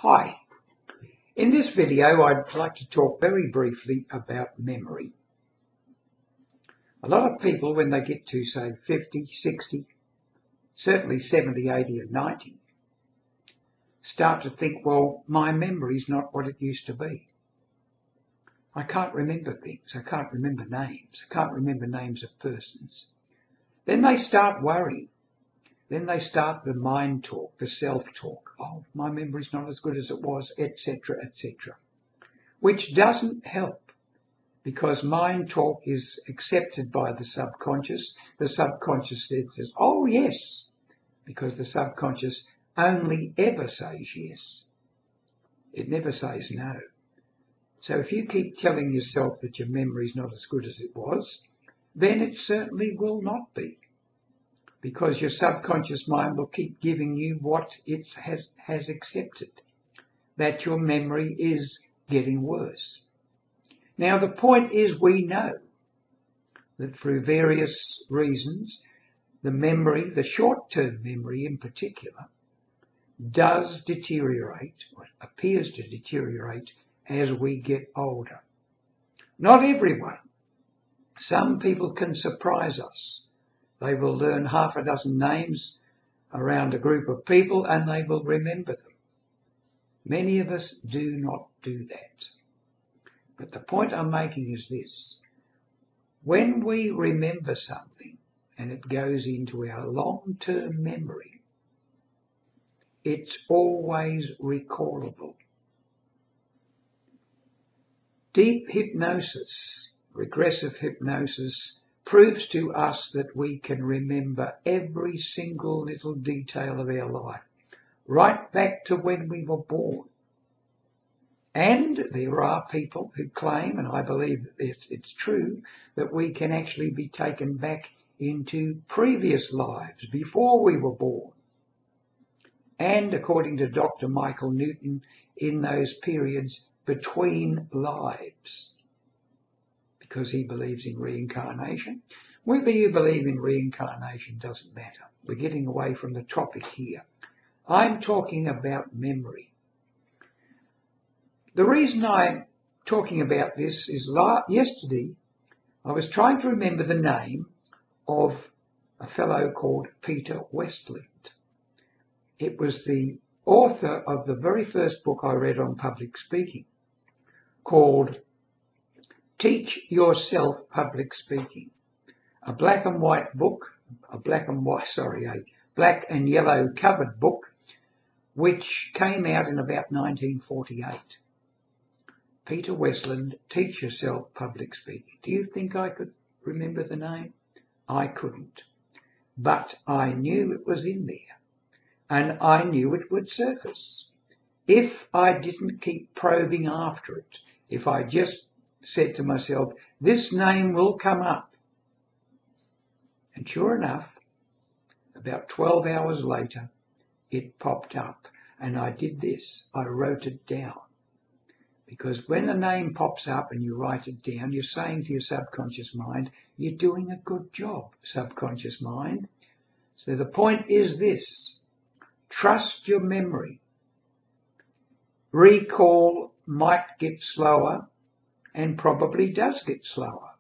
Hi, in this video I'd like to talk very briefly about memory. A lot of people, when they get to say 50, 60, certainly 70, 80 and 90, start to think, well, my memory's not what it used to be. I can't remember things, I can't remember names, I can't remember names of persons. Then they start worrying. Then they start the mind talk, the self-talk. Oh, my memory's not as good as it was, etc., etc. Which doesn't help, because mind talk is accepted by the subconscious. The subconscious says, oh yes, because the subconscious only ever says yes. It never says no. So if you keep telling yourself that your memory's not as good as it was, then it certainly will not be. Because your subconscious mind will keep giving you what it has accepted, that your memory is getting worse. Now the point is, we know that through various reasons, the memory, the short-term memory in particular, does deteriorate, or appears to deteriorate as we get older. Not everyone. Some people can surprise us. They will learn half a dozen names around a group of people and they will remember them. Many of us do not do that. But the point I'm making is this. When we remember something and it goes into our long-term memory, it's always recallable. Deep hypnosis, regressive hypnosis, proves to us that we can remember every single little detail of our life, right back to when we were born. And there are people who claim, and I believe that it's true, that we can actually be taken back into previous lives before we were born. And according to Dr. Michael Newton, in those periods between lives, because he believes in reincarnation. Whether you believe in reincarnation doesn't matter. We're getting away from the topic here. I'm talking about memory. The reason I'm talking about this is yesterday I was trying to remember the name of a fellow called Peter Westland. It was the author of the very first book I read on public speaking, called Teach Yourself Public Speaking, a black and yellow covered book, which came out in about 1948. Peter Westland, Teach Yourself Public Speaking. Do you think I could remember the name? I couldn't. But I knew it was in there, and I knew it would surface. If I didn't keep probing after it, if I just said to myself, this name will come up. And sure enough, about 12 hours later, it popped up. And I did this. I wrote it down. Because when a name pops up and you write it down, you're saying to your subconscious mind, you're doing a good job, subconscious mind. So the point is this. Trust your memory. Recall might get slower, and probably does get slower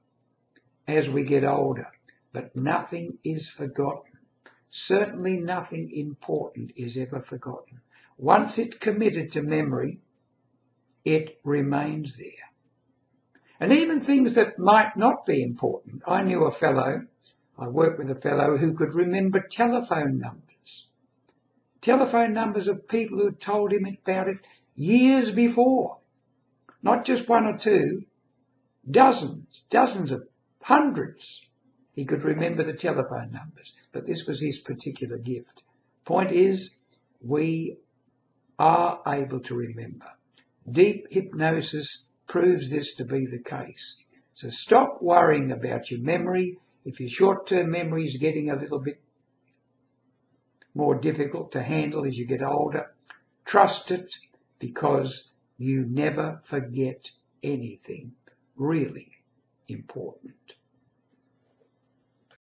as we get older. But nothing is forgotten. Certainly nothing important is ever forgotten. Once it's committed to memory, it remains there. And even things that might not be important. I worked with a fellow who could remember telephone numbers. Telephone numbers of people who had told him about it years before. Not just one or two, dozens of hundreds. He could remember the telephone numbers, but this was his particular gift. Point is, we are able to remember. Deep hypnosis proves this to be the case. So stop worrying about your memory. If your short-term memory is getting a little bit more difficult to handle as you get older, trust it, because you never forget anything really important.